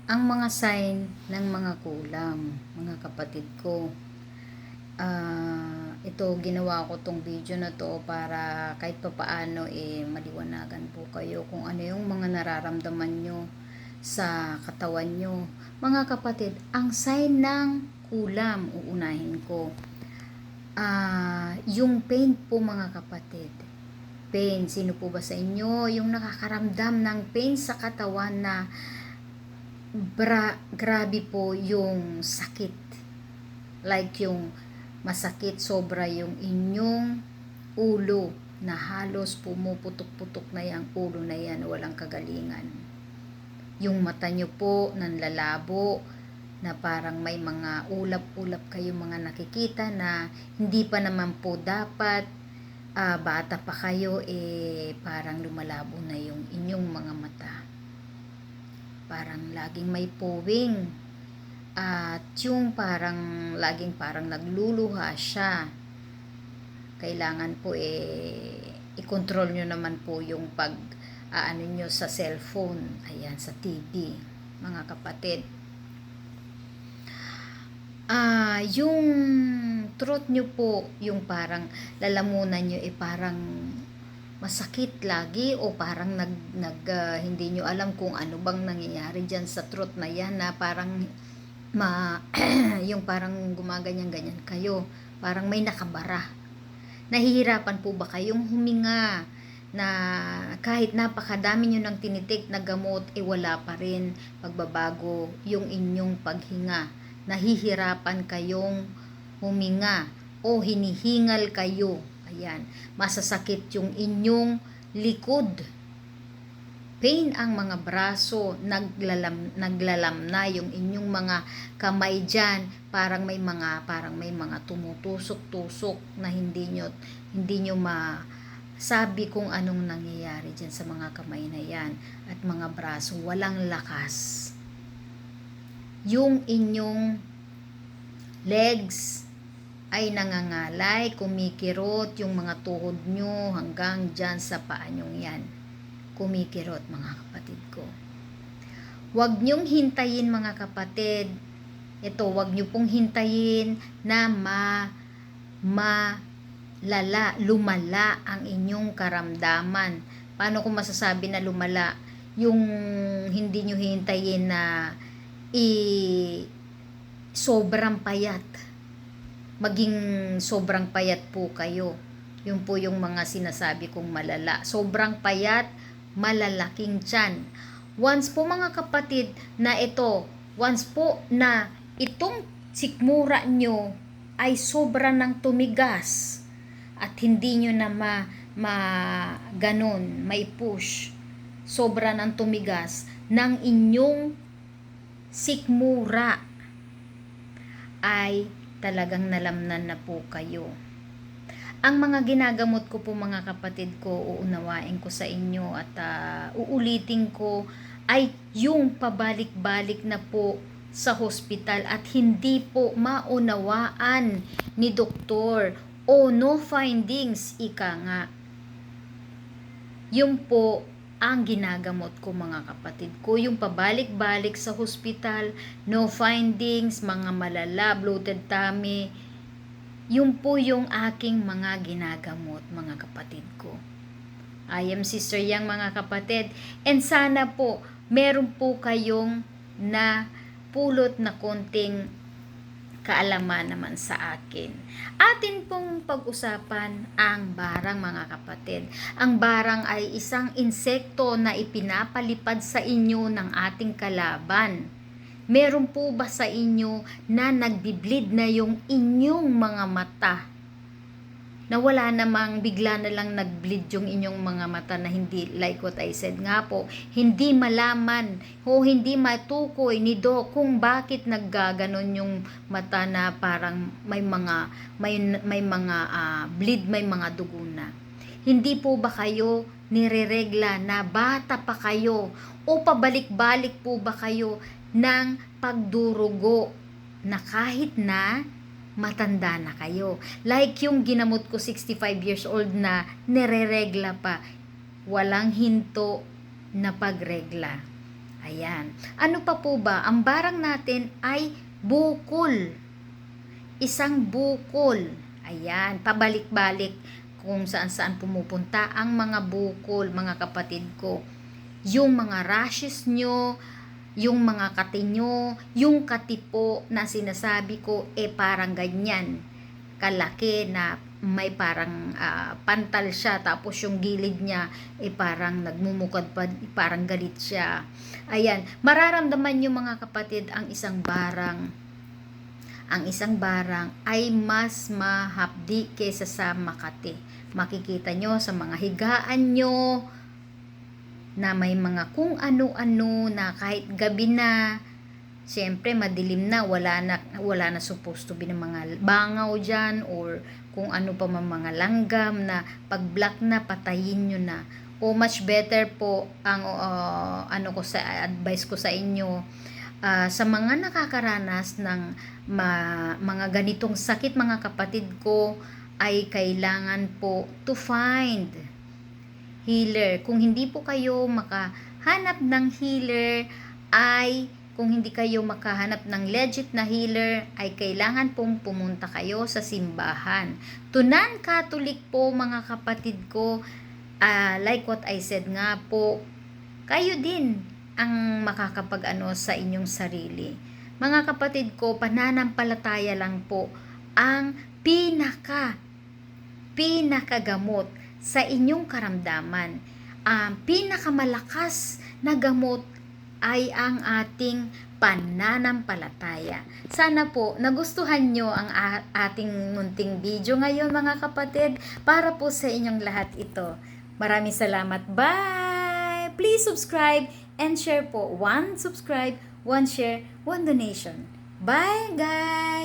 Ang mga sign ng mga kulam, mga kapatid ko. Ito, ginawa ko tong video na to para kahit papaano maliwanagan po kayo kung ano yung mga nararamdaman nyo sa katawan nyo. Mga kapatid, ang sign ng kulam, uunahin ko. Yung pain po mga kapatid. Pain, sino po ba sa inyo yung nakakaramdam ng pain sa katawan na grabe po yung sakit, like yung masakit sobra yung inyong ulo na halos pumuputok-putok na yung ulo na yan, walang kagalingan. Yung mata nyo po nanlalabo na parang may mga ulap-ulap kayo mga nakikita na hindi pa naman po dapat. Bata pa kayo parang lumalabo na yung inyong mga mata, parang laging may puwing, at yung parang laging parang nagluluha siya. Kailangan po i-control nyo naman po yung pag ano nyo sa cellphone, ayan, sa TV, mga kapatid. Yung throat nyo po, yung parang lalamunan nyo parang masakit lagi, o parang hindi nyo alam kung ano bang nangyayari dyan sa throat na yan, na parang yung parang gumaganyan-ganyan kayo, parang may nakabara. Nahihirapan po ba kayong huminga, na kahit napakadami nyo ng tinitik na gamot, wala pa rin pagbabago yung inyong paghinga? Nahihirapan kayong huminga o hinihingal kayo, ayan, masasakit yung inyong likod, pain ang mga braso, naglalam na yung inyong mga kamay dyan, parang may mga tumutusok-tusok na hindi nyo masabi kung anong nangyayari dyan sa mga kamay na yan at mga braso, walang lakas. Yung inyong legs ay nangangalay, kumikirot, yung mga tuhod nyo hanggang dyan sa paa nyo yan, kumikirot mga kapatid ko. Huwag nyong hintayin mga kapatid, huwag nyo pong hintayin na lumala ang inyong karamdaman. Paano ko masasabi na lumala? Yung hindi nyo hintayin na sobrang payat, maging sobrang payat po kayo. Yun po yung mga sinasabi kong malala. Sobrang payat, malalaking tiyan. Once po mga kapatid na once po na itong sikmura nyo ay sobra ng tumigas at hindi nyo na ganon, may push, sobra ng tumigas ng inyong sikmura, ay talagang nalamnan na po kayo. Ang mga ginagamot ko po mga kapatid ko, uunawain ko sa inyo at uulitin ko, ay yung pabalik-balik na po sa hospital at hindi po maunawaan ni doktor o no findings, ika nga. Yung po ang ginagamot ko mga kapatid ko, yung pabalik-balik sa hospital, no findings, mga malala, bloated tummy, yun po yung aking mga ginagamot mga kapatid ko. I am Sister Yang mga kapatid, and sana po meron po kayong na pulot na konting kaalaman naman sa akin. Atin pong pag-usapan ang barang mga kapatid. Ang barang ay isang insekto na ipinapalipad sa inyo ng ating kalaban. Meron po ba sa inyo na nagbi-bleed na yung inyong mga mata? Na wala namang bigla na lang nag-bleed yung inyong mga mata, na hindi, like what I said nga po, hindi malaman o hindi matukoy ni Doc kung bakit naggaganon yung mata, na parang may mga bleed, may mga dugo na. Hindi po ba kayo nireregla na bata pa kayo, o pabalik-balik po ba kayo ng pagdurugo na kahit na matanda na kayo? Like yung ginamot ko, 65 years old na, nireregla pa, walang hinto na pagregla. Ayan. Ano pa po ba? Ang barang natin ay bukol. Isang bukol. Ayan, pabalik-balik kung saan-saan pumupunta ang mga bukol, mga kapatid ko. Yung mga rashes nyo, yung mga kati nyo, yung katipo na sinasabi ko, parang ganyan. Kalaki na may parang pantal siya, tapos yung gilid niya parang nagmumukad pa, parang galit siya. Ayan, mararamdaman nyo mga kapatid ang isang barang ay mas mahapdi kaysa sa makati. Makikita nyo sa mga higaan nyo na may mga kung ano-ano na kahit gabi na, siyempre madilim na, wala na supposed to be ng mga bangaw dyan or kung ano pa mga langgam na pag black na patayin nyo na. O much better po ang advice ko sa inyo, sa mga nakakaranas ng mga ganitong sakit mga kapatid ko, ay kailangan po to find healer. Kung hindi po kayo makahanap ng healer, kung hindi kayo makahanap ng legit na healer, ay kailangan pong pumunta kayo sa simbahan. Tunan Catholic po mga kapatid ko, like what I said nga po, kayo din ang makakapag-ano sa inyong sarili. Mga kapatid ko, pananampalataya lang po ang pinakagamot sa inyong karamdaman. Ang pinakamalakas na gamot ay ang ating pananampalataya. Sana po nagustuhan nyo ang ating munting video ngayon mga kapatid, para po sa inyong lahat ito. Maraming salamat. Bye! Please subscribe and share po. 1 subscribe, 1 share, 1 donation. Bye guys!